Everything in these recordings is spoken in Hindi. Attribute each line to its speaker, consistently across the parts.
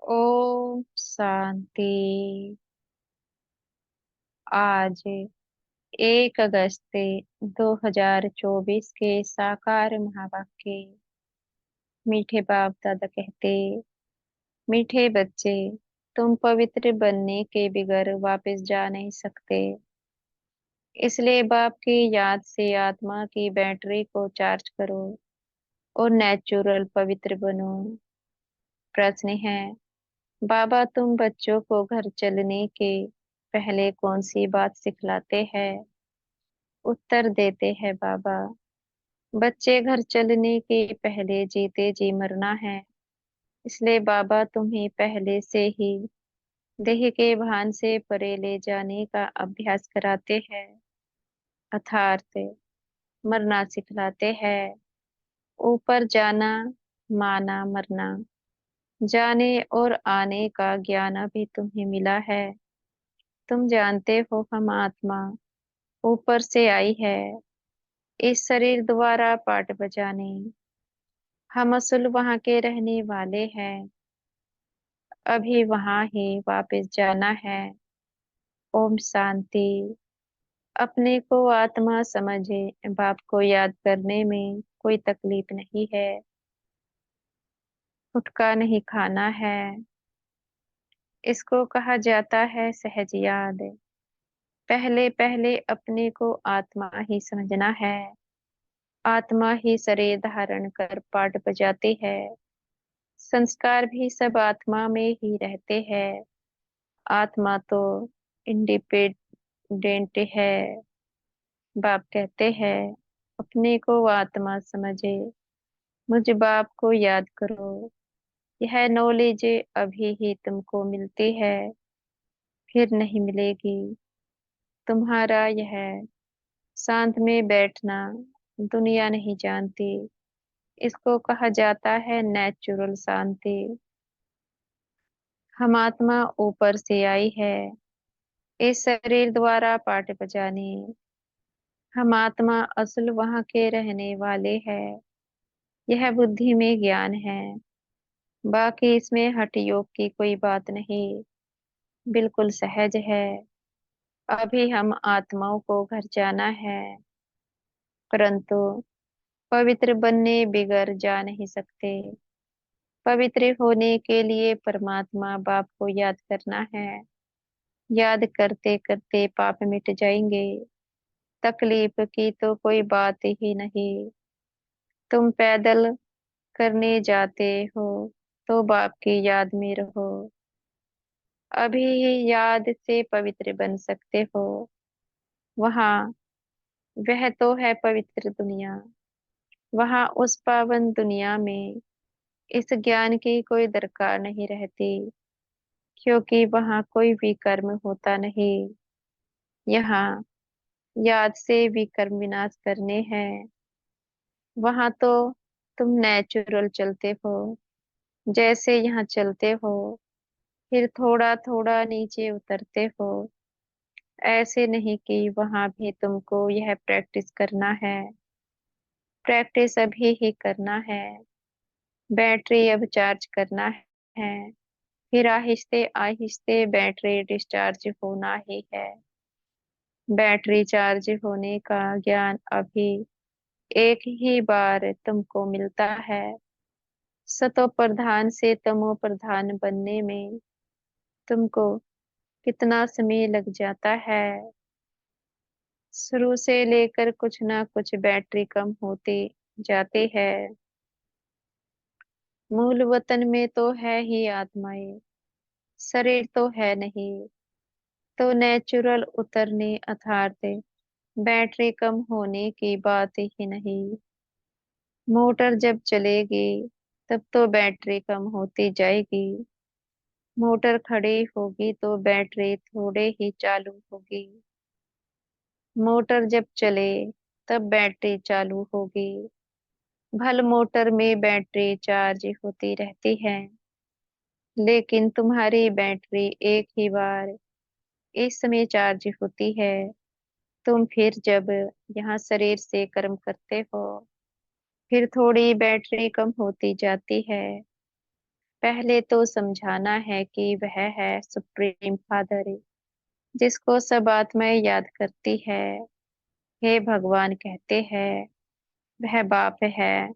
Speaker 1: ओम शांति। आज 1 अगस्त 2024 के साकार महावाक्य। मीठे बाप दादा कहते, मीठे बच्चे, तुम पवित्र बनने के बगैर वापस जा नहीं सकते। इसलिए बाप की याद से आत्मा की बैटरी को चार्ज करो और नेचुरल पवित्र बनो। प्रश्न है, बाबा तुम बच्चों को घर चलने के पहले कौन सी बात सिखलाते हैं? उत्तर देते हैं बाबा, बच्चे घर चलने के पहले जीते जी मरना है। इसलिए बाबा तुम्हें पहले से ही देह के भान से परे ले जाने का अभ्यास कराते हैं, अर्थात मरना सिखलाते हैं। ऊपर जाना माना मरना, जाने और आने का ज्ञान अभी तुम्हें मिला है। तुम जानते हो हम आत्मा ऊपर से आई है इस शरीर द्वारा पाठ बजाने। हम असल वहां के रहने वाले हैं, अभी वहां ही वापस जाना है। ओम शांति। अपने को आत्मा समझे, बाप को याद करने में कोई तकलीफ नहीं है। गुटखा नहीं खाना है, इसको कहा जाता है सहज याद। पहले पहले अपने को आत्मा ही समझना है। आत्मा ही शरीर धारण कर पाठ बजाती है। संस्कार भी सब आत्मा में ही रहते हैं। आत्मा तो इंडिपेंडेंट है। बाप कहते हैं, अपने को आत्मा समझे, मुझ बाप को याद करो। यह नॉलेज अभी ही तुमको मिलती है, फिर नहीं मिलेगी। तुम्हारा यह शांत में बैठना दुनिया नहीं जानती। इसको कहा जाता है नेचुरल शांति। हम आत्मा ऊपर से आई है इस शरीर द्वारा पाठ बजाने। हम आत्मा असल वहां के रहने वाले हैं। यह बुद्धि में ज्ञान है, बाकी इसमें हठ योग की कोई बात नहीं, बिल्कुल सहज है। अभी हम आत्माओं को घर जाना है, परंतु पवित्र बनने बिगड़ जा नहीं सकते। पवित्र होने के लिए परमात्मा बाप को याद करना है। याद करते करते पाप मिट जाएंगे। तकलीफ की तो कोई बात ही नहीं। तुम पैदल करने जाते हो तो बाप की याद में रहो। अभी ही याद से पवित्र बन सकते हो। वहाँ वह तो है पवित्र दुनिया। वहाँ उस पावन दुनिया में इस ज्ञान की कोई दरकार नहीं रहती, क्योंकि वहाँ कोई भी कर्म होता नहीं। यहाँ याद से भी कर्म विनाश करने हैं। वहाँ तो तुम नेचुरल चलते हो, जैसे यहाँ चलते हो, फिर थोड़ा थोड़ा नीचे उतरते हो। ऐसे नहीं कि वहां भी तुमको यह प्रैक्टिस करना है। प्रैक्टिस अभी ही करना है। बैटरी अब चार्ज करना है, फिर आहिस्ते आहिस्ते बैटरी डिस्चार्ज होना ही है। बैटरी चार्ज होने का ज्ञान अभी एक ही बार तुमको मिलता है। सतो प्रधान से तमो प्रधान बनने में तुमको कितना समय लग जाता है। शुरू से लेकर कुछ ना कुछ बैटरी कम होती जाती है। मूल वतन में तो है ही आत्माएं, शरीर तो है नहीं। तो नेचुरल उतरने अर्थात बैटरी कम होने की बात ही नहीं। मोटर जब चलेगी तब तो बैटरी कम होती जाएगी। मोटर खड़ी होगी तो बैटरी थोड़े ही चालू होगी। मोटर जब चले तब बैटरी चालू होगी। भल मोटर में बैटरी चार्ज होती रहती है, लेकिन तुम्हारी बैटरी एक ही बार इस समय चार्ज होती है। तुम फिर जब यहाँ शरीर से कर्म करते हो, फिर थोड़ी बैटरी कम होती जाती है। पहले तो समझाना है कि वह है सुप्रीम फादर, जिसको सब आत्माएं याद करती है। हे भगवान कहते हैं, वह बाप है,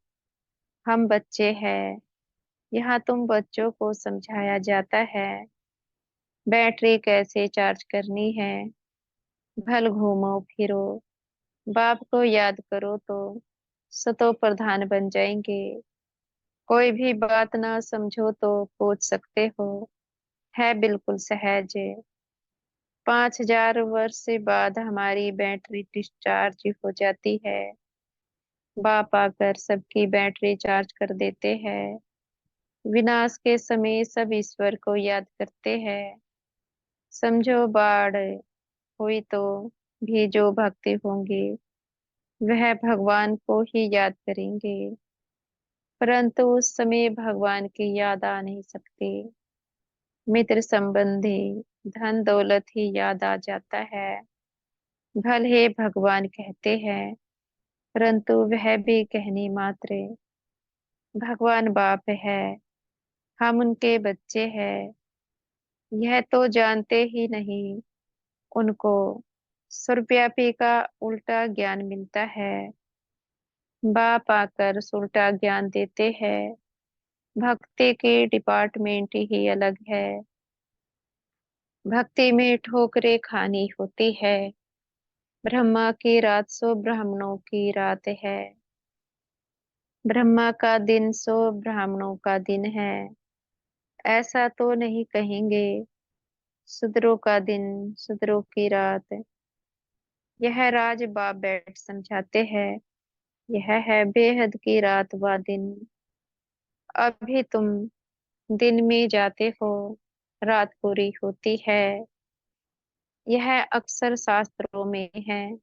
Speaker 1: हम बच्चे हैं। यहाँ तुम बच्चों को समझाया जाता है बैटरी कैसे चार्ज करनी है। भल घूमो फिरो, बाप को याद करो तो सतो प्रधान बन जाएंगे। कोई भी बात ना समझो तो पूछ सकते हो, है बिल्कुल सहज। 5000 वर्ष बाद हमारी बैटरी डिस्चार्ज हो जाती है। बाप आकर सबकी बैटरी चार्ज कर देते हैं। विनाश के समय सब ईश्वर को याद करते हैं। समझो बाढ़ हुई तो भी जो भक्ति होंगे वह भगवान को ही याद करेंगे, परंतु उस समय भगवान की याद आ नहीं सकती। मित्र संबंधी धन दौलत ही याद आ जाता है। भले भगवान कहते हैं, परंतु वह भी कहने मात्र। भगवान बाप है, हम उनके बच्चे हैं, यह तो जानते ही नहीं। उनको सर्वव्यापी का उल्टा ज्ञान मिलता है। बाप आकर उल्टा ज्ञान देते हैं। भक्ति की डिपार्टमेंट ही अलग है। भक्ति में ठोकरें खानी होती है। ब्रह्मा की रात सो ब्राह्मणों की रात है। ब्रह्मा का दिन सो ब्राह्मणों का दिन है। ऐसा तो नहीं कहेंगे, शूद्रों का दिन शूद्रों की रात। यह राज बाप बैठ समझाते हैं। यह है बेहद की रात व दिन। अभी तुम दिन में जाते हो, रात पूरी होती है। यह अक्सर शास्त्रों में है।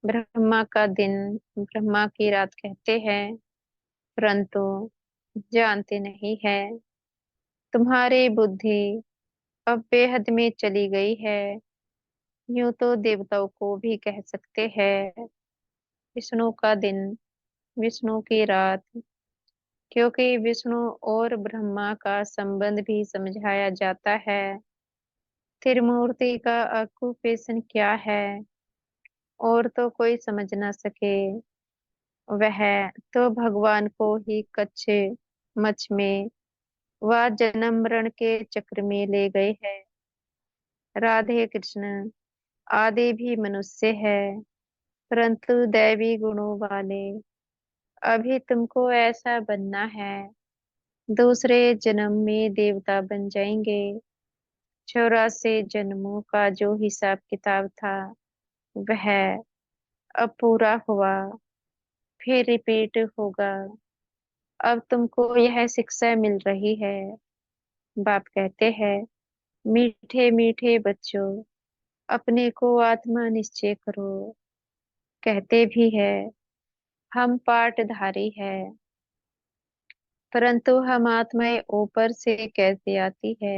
Speaker 1: ब्रह्मा का दिन ब्रह्मा की रात कहते हैं, परंतु जानते नहीं है। तुम्हारी बुद्धि अब बेहद में चली गई है। यूं तो देवताओं को भी कह सकते हैं विष्णु का दिन विष्णु की रात, क्योंकि विष्णु और ब्रह्मा का संबंध भी समझाया जाता है। त्रिमूर्ति का ऑक्यूपेशन क्या है और तो कोई समझ ना सके। वह तो भगवान को ही कच्चे मच में व जन्म मरण के चक्र में ले गए हैं। राधे कृष्ण आदि भी मनुष्य है, परंतु दैवी गुणों वाले। अभी तुमको ऐसा बनना है, दूसरे जन्म में देवता बन जाएंगे। 84 जन्मों का जो हिसाब किताब था वह अब पूरा हुआ, फिर रिपीट होगा। अब तुमको यह शिक्षा मिल रही है। बाप कहते हैं, मीठे मीठे बच्चों, अपने को आत्मा निश्चय करो। कहते भी है, हम पाठधारी है, परंतु हम आत्माएं ऊपर से कैसे आती है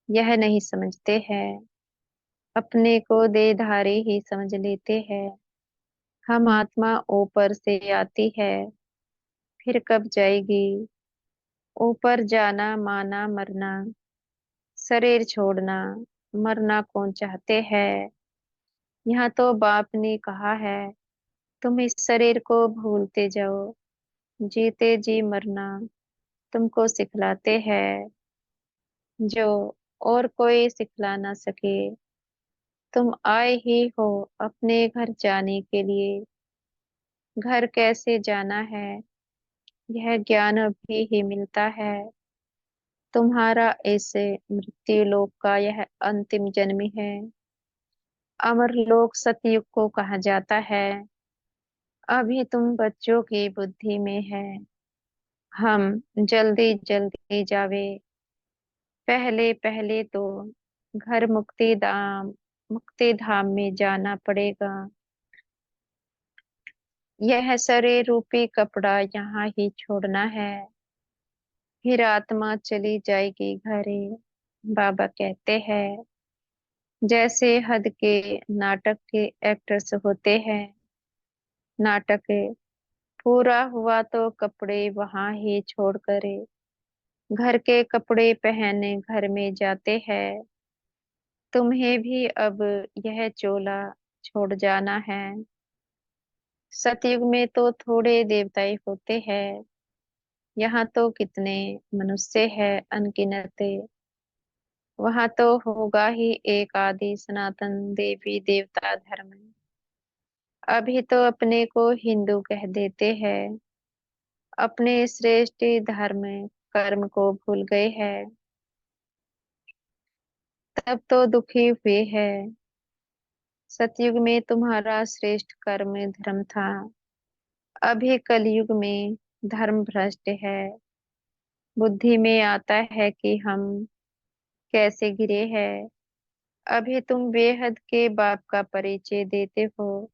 Speaker 1: यह नहीं समझते हैं। अपने को देहधारी ही समझ लेते हैं। हम आत्मा ऊपर से आती है, फिर कब जाएगी। ऊपर जाना माना मरना, शरीर छोड़ना। मरना कौन चाहते हैं। यहाँ तो बाप ने कहा है, तुम इस शरीर को भूलते जाओ। जीते जी मरना तुमको सिखलाते हैं, जो और कोई सिखला ना सके। तुम आए ही हो अपने घर जाने के लिए। घर कैसे जाना है यह ज्ञान अभी ही मिलता है। तुम्हारा इस मृत्यु लोक का यह अंतिम जन्म है। अमर लोक सतयुग को कहा जाता है। अभी तुम बच्चों की बुद्धि में है। हम जल्दी जल्दी जावे, पहले पहले तो घर मुक्ति धाम में जाना पड़ेगा। यह शरीर रूपी कपड़ा यहाँ ही छोड़ना है, फिर आत्मा चली जाएगी घरे। बाबा कहते हैं, जैसे हद के नाटक के एक्टर्स होते हैं। नाटक पूरा हुआ तो कपड़े वहां ही छोड़ करे घर के कपड़े पहने घर में जाते हैं। तुम्हें भी अब यह चोला छोड़ जाना है। सतयुग में तो थोड़े देवताएं होते हैं, यहाँ तो कितने मनुष्य हैं अनगिनते। वहां तो होगा ही एक आदि सनातन देवी देवता धर्म। अभी तो अपने को हिंदू कह देते हैं, अपने श्रेष्ठ धर्म कर्म को भूल गए हैं। तब तो दुखी हुए हैं। सतयुग में तुम्हारा श्रेष्ठ कर्म धर्म था, अभी कलयुग में धर्म भ्रष्ट है। बुद्धि में आता है कि हम कैसे गिरे हैं। अभी तुम बेहद के बाप का परिचय देते हो।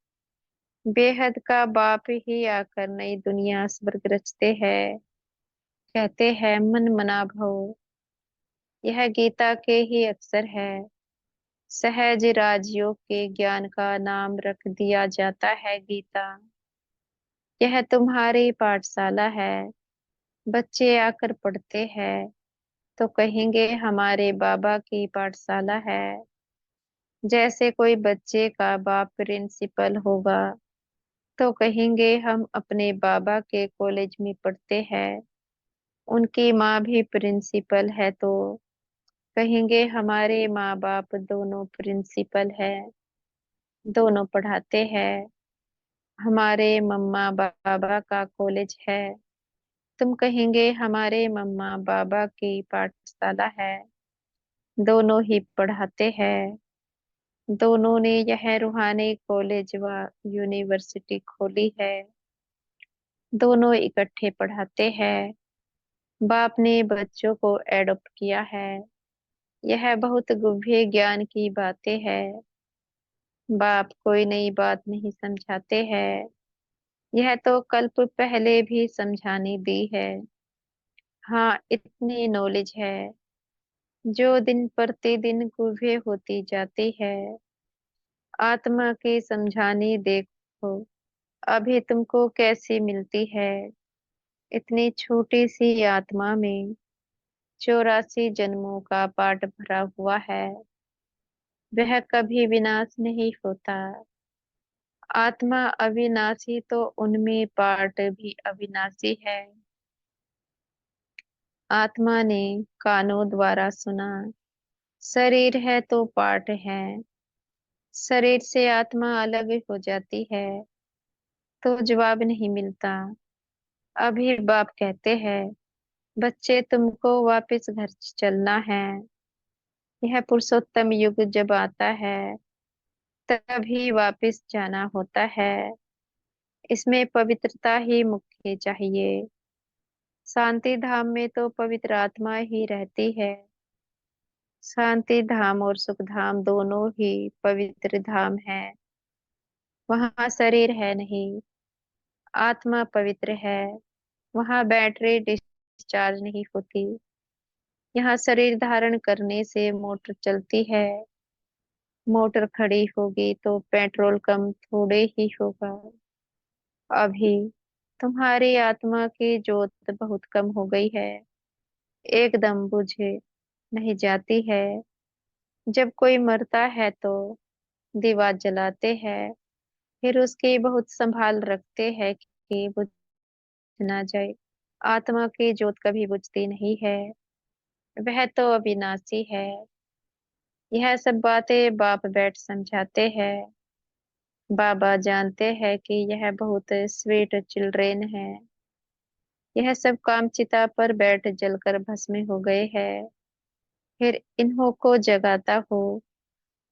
Speaker 1: बेहद का बाप ही आकर नई दुनिया स्वर्ग रचते हैं। कहते हैं मन मना भव। यह गीता के ही अक्षर है। सहज राजयोग के ज्ञान का नाम रख दिया जाता है गीता। यह तुम्हारी पाठशाला है। बच्चे आकर पढ़ते हैं तो कहेंगे हमारे बाबा की पाठशाला है। जैसे कोई बच्चे का बाप प्रिंसिपल होगा तो कहेंगे हम अपने बाबा के कॉलेज में पढ़ते हैं। उनकी माँ भी प्रिंसिपल है तो कहेंगे हमारे माँ बाप दोनों प्रिंसिपल है, दोनों पढ़ाते हैं। हमारे मम्मा बाबा का कॉलेज है, तुम कहेंगे हमारे मम्मा बाबा की पाठशाला है, दोनों ही पढ़ाते हैं। दोनों ने यह रूहानी कॉलेज व यूनिवर्सिटी खोली है, दोनों इकट्ठे पढ़ाते हैं। बाप ने बच्चों को एडॉप्ट किया है। यह बहुत गुह्य ज्ञान की बातें हैं। बाप कोई नई बात नहीं समझाते हैं, यह तो कल्प पहले भी समझाने दी है। हाँ, इतनी नॉलेज है जो दिन प्रतिदिन गुह्य होती जाती है। आत्मा की समझानी देखो अभी तुमको कैसी मिलती है। इतनी छोटी सी आत्मा में 84 जन्मों का पाठ भरा हुआ है। वह कभी विनाश नहीं होता। आत्मा अविनाशी तो उनमें पाठ भी अविनाशी है। आत्मा ने कानों द्वारा सुना, शरीर है तो पाठ है। शरीर से आत्मा अलग हो जाती है तो जवाब नहीं मिलता। अभी बाप कहते हैं बच्चे तुमको वापस घर चलना है। यह पुरुषोत्तम युग जब आता है तभी वापस जाना होता है। इसमें पवित्रता ही मुख्य चाहिए। शांति धाम में तो पवित्र आत्मा ही रहती है। शांति धाम और सुख धाम दोनों ही पवित्र धाम है। वहाँ शरीर है नहीं, आत्मा पवित्र है। वहाँ बैटरी डिस्चार्ज नहीं होती। यहाँ शरीर धारण करने से मोटर चलती है। मोटर खड़ी होगी तो पेट्रोल कम थोड़े ही होगा। अभी तुम्हारी आत्मा की जोत बहुत कम हो गई है, एकदम बुझे नहीं जाती है। जब कोई मरता है तो दीवा जलाते हैं, फिर उसकी बहुत संभाल रखते हैं कि बुझ ना जाए। आत्मा की जोत कभी बुझती नहीं है, वह तो अविनाशी है। यह सब बातें बाप बैठ समझाते हैं। बाबा जानते हैं कि यह बहुत स्वीट चिल्ड्रेन है। यह सब कामचिता पर बैठ जलकर भस्म हो गए हैं, फिर इन्हों को जगाता हो।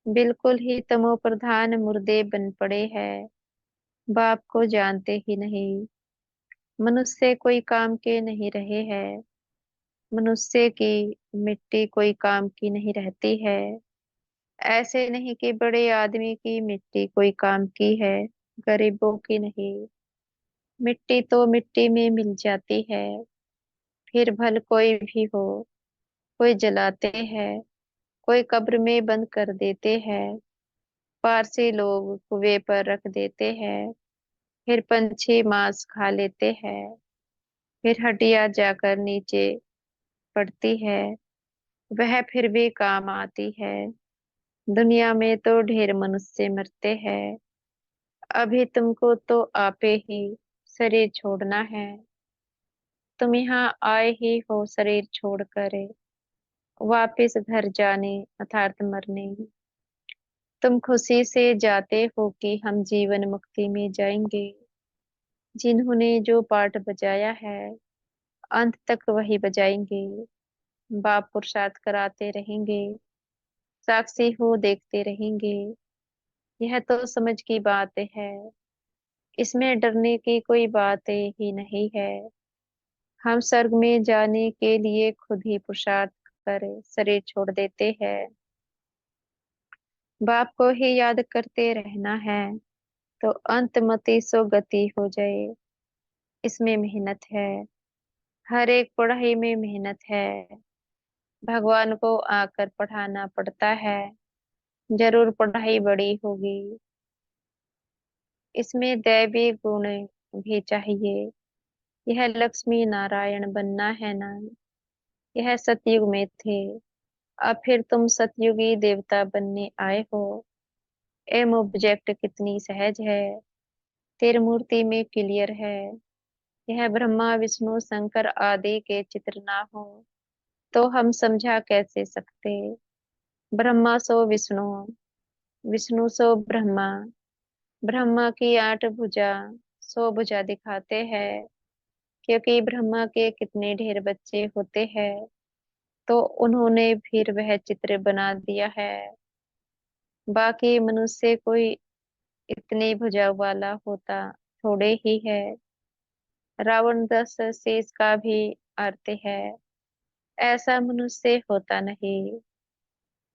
Speaker 1: बिल्कुल ही तमो प्रधान मुर्दे बन पड़े हैं, बाप को जानते ही नहीं। मनुष्य कोई काम के नहीं रहे हैं। मनुष्य की मिट्टी कोई काम की नहीं रहती है। ऐसे नहीं कि बड़े आदमी की मिट्टी कोई काम की है, गरीबों की नहीं। मिट्टी तो मिट्टी में मिल जाती है। फिर भल कोई भी हो, कोई जलाते हैं, कोई कब्र में बंद कर देते हैं। पारसी लोग कुएं पर रख देते हैं, फिर पंछी मांस खा लेते हैं। फिर हड्डियां जाकर नीचे पड़ती है वह फिर भी काम आती है। दुनिया में तो ढेर मनुष्य मरते हैं, अभी तुमको तो आपे ही शरीर छोड़ना है। तुम यहाँ आए ही हो शरीर छोड़कर वापिस घर जाने अर्थात मरने। तुम खुशी से जाते हो कि हम जीवन मुक्ति में जाएंगे। जिन्होंने जो पाठ बजाया है अंत तक वही बजाएंगे। बाप पुरुषार्थ कराते रहेंगे, साक्षी हो देखते रहेंगे। यह तो समझ की बात है, इसमें डरने की कोई बात ही नहीं है। हम स्वर्ग में जाने के लिए खुद ही पुरुषार्थ कर शरीर छोड़ देते हैं। बाप को ही याद करते रहना है तो अंतमति सो गति हो जाए। इसमें मेहनत है, हर एक पढ़ाई में मेहनत है। भगवान को आकर पढ़ाना पड़ता है, जरूर पढ़ाई बड़ी होगी। इसमें दैवी गुण भी चाहिए। यह लक्ष्मी नारायण बनना है ना। यह सतयुग में थे, अब फिर तुम सतयुगी देवता बनने आए हो। एम ऑब्जेक्ट कितनी सहज है, तेरी मूर्ति में क्लियर है। यह ब्रह्मा विष्णु शंकर आदि के चित्र ना हो तो हम समझा कैसे सकते। ब्रह्मा सो विष्णु, विष्णु सो ब्रह्मा। ब्रह्मा की 8 भुजा, 100 भुजा दिखाते हैं, क्योंकि ब्रह्मा के कितने ढेर बच्चे होते हैं तो उन्होंने फिर वह चित्र बना दिया है। बाकी मनुष्य कोई इतनी भुजा वाला होता थोड़े ही है। रावण 10 शीश का भी अर्थ है, ऐसा मनुष्य होता नहीं।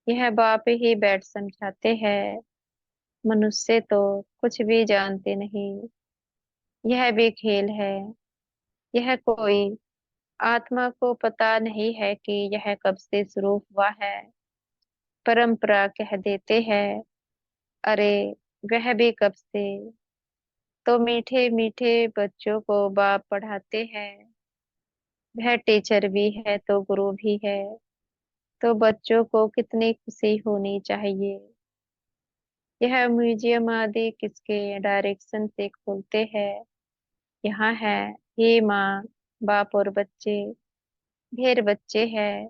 Speaker 1: यह बाप ही बैठ समझाते हैं, मनुष्य तो कुछ भी जानते नहीं। यह भी खेल है, यह कोई आत्मा को पता नहीं है कि यह कब से शुरू हुआ है। परंपरा कह देते हैं, अरे वह भी कब से। तो मीठे मीठे बच्चों को बाप पढ़ाते हैं। वह टीचर भी है तो गुरु भी है, तो बच्चों को कितनी खुशी होनी चाहिए। यह म्यूजियम आदि किसके डायरेक्शन से खोलते हैं। यहाँ है, ये माँ बाप और बच्चे, ढेर बच्चे हैं,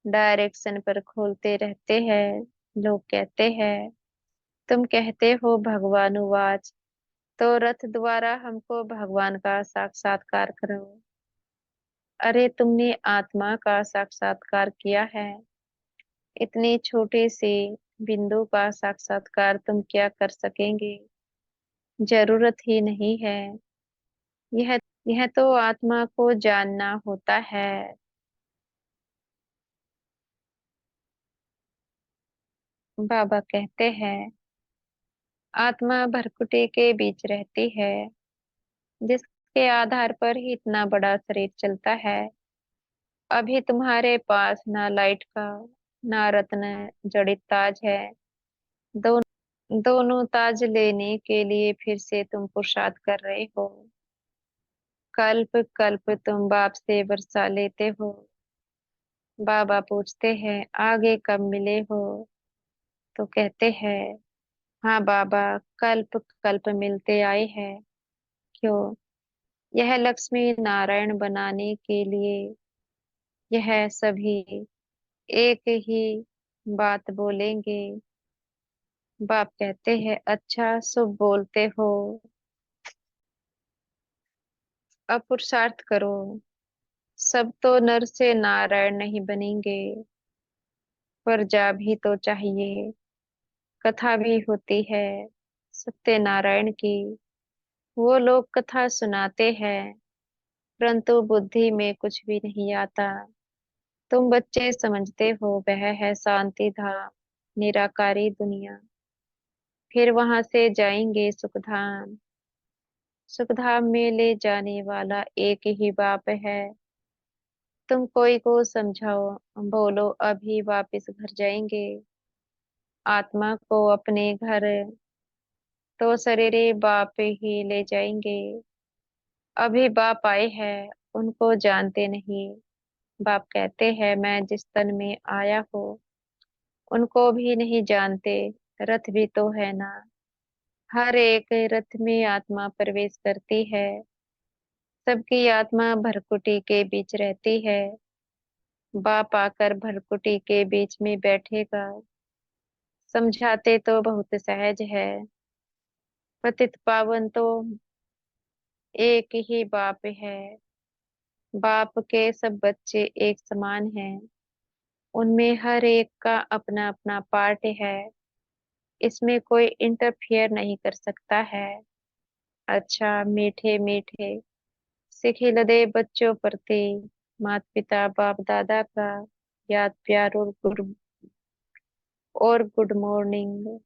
Speaker 1: डायरेक्शन पर खोलते रहते हैं। लोग कहते हैं, तुम कहते हो भगवानुवाच, तो रथ द्वारा हमको भगवान का साक्षात्कार करो। अरे तुमने आत्मा का साक्षात्कार किया है, इतनी छोटी सी बिंदु का साक्षात्कार तुम क्या कर सकेंगे। जरूरत ही नहीं है। यह यह तो आत्मा को जानना होता है। बाबा कहते हैं, आत्मा भरकुटी के बीच रहती है, जिसके आधार पर ही इतना बड़ा शरीर चलता है। अभी तुम्हारे पास ना लाइट का ना रत्न जड़ित ताज है। दोनों ताज लेने के लिए फिर से तुम पुरुषार्थ कर रहे हो। कल्प कल्प तुम बाप से वर्षा लेते हो। बाबा पूछते हैं, आगे कब मिले हो। तो कहते हैं, हाँ बाबा, कल्प कल्प मिलते आए हैं। क्यों? यह लक्ष्मी नारायण बनाने के लिए। यह सभी एक ही बात बोलेंगे। बाप कहते हैं, अच्छा शुभ बोलते हो, अब पुरुषार्थ करो। सब तो नर से नारायण नहीं बनेंगे, पर जा भी तो चाहिए। कथा भी होती है सत्यनारायण की, वो लोग कथा सुनाते हैं, परंतु बुद्धि में कुछ भी नहीं आता। तुम बच्चे समझते हो वह है शांति धाम, निराकारी दुनिया। फिर वहां से जाएंगे सुखधाम। सुखधाम में ले जाने वाला एक ही बाप है। तुम कोई को समझाओ, बोलो अभी वापस घर जाएंगे। आत्मा को अपने घर तो सरेरे बाप ही ले जाएंगे। अभी बाप आए हैं, उनको जानते नहीं। बाप कहते हैं मैं जिस तन में आया हूँ उनको भी नहीं जानते। रथ भी तो है ना। हर एक रथ में आत्मा प्रवेश करती है। सबकी आत्मा भरकुटी के बीच रहती है। बाप आकर भरकुटी के बीच में बैठेगा। समझाते तो बहुत सहज है। पतित पावन तो एक ही बाप है। बाप के सब बच्चे एक समान हैं। उनमें हर एक का अपना अपना पार्ट है। इसमें कोई इंटरफियर नहीं कर सकता है। अच्छा मीठे मीठे सिखिलदे बच्चों प्रति माता पिता बाप दादा का याद प्यार और गुड मॉर्निंग।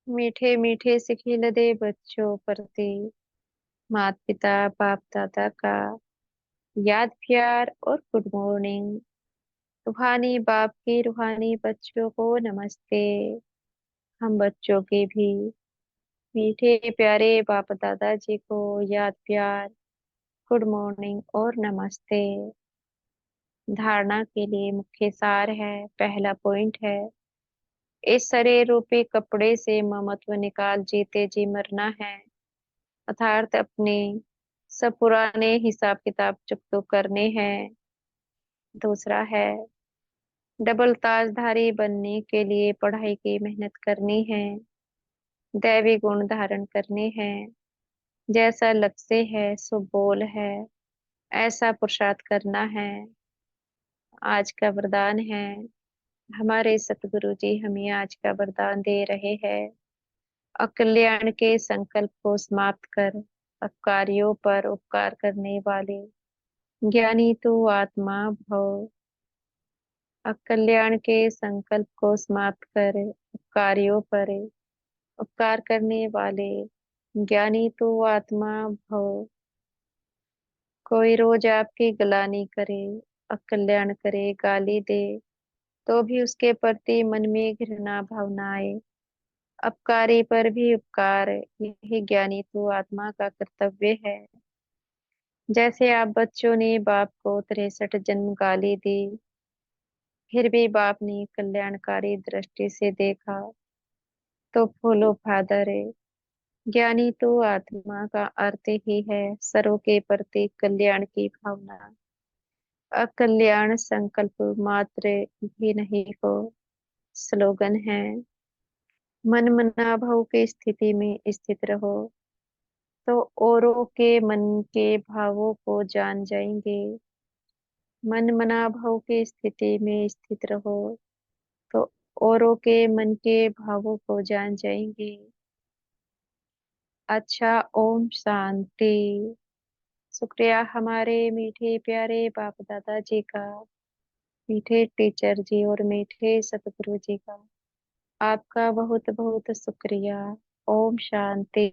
Speaker 1: मीठे मीठे सिखिलदे बच्चों प्रति माता पिता बाप दादा का याद प्यार और गुड मॉर्निंग। रूहानी बाप की रूहानी बच्चों को नमस्ते। हम बच्चों के भी मीठे प्यारे बाप दादाजी को याद प्यार गुड मॉर्निंग और नमस्ते। धारणा के लिए मुख्य सार है। पहला पॉइंट है इस शरीर रूपी कपड़े से ममत्व निकाल जीते जी मरना है। अर्थात अपने सब पुराने हिसाब किताब चुकतो करने हैं। दूसरा है डबल ताजधारी बनने के लिए पढ़ाई की मेहनत करनी है। दैवी गुण धारण करने हैं। जैसा लक्ष्य है सो बोल है। ऐसा पुरुषार्थ करना है। आज का वरदान है हमारे सतगुरु जी हमें आज का वरदान दे रहे हैं। अकल्याण के संकल्प को समाप्त कर अपकारियों पर उपकार करने वाले ज्ञानी तू आत्मा भव। अकल्याण के संकल्प को समाप्त कर उपकारियों पर उपकार करने वाले ज्ञानी तू आत्मा भव। कोई रोज आपकी गलानी करे अकल्याण करे गाली दे तो भी उसके प्रति मन में घृणा भावना आए। अपकारी पर भी उपकार यही ज्ञानी तो आत्मा का कर्तव्य है। जैसे आप बच्चों ने बाप को 63 जन्म गाली दी फिर भी बाप ने कल्याणकारी दृष्टि से देखा तो फॉलो फादर है। ज्ञानी तो आत्मा का अर्थ ही है सर्व के प्रति कल्याण की भावना। अकल्याण संकल्प मात्र भी नहीं हो स्लोगन है। मन मना भाव की स्थिति में स्थित रहो तो औरों के मन के भावों को जान जाएंगे। मन मना भाव की स्थिति में स्थित रहो तो औरों के मन के भावों को जान जाएंगे। अच्छा ओम शांति। शुक्रिया हमारे मीठे प्यारे बाप दादा जी का मीठे टीचर जी और मीठे सतगुरु जी का। आपका बहुत बहुत शुक्रिया। ओम शांति।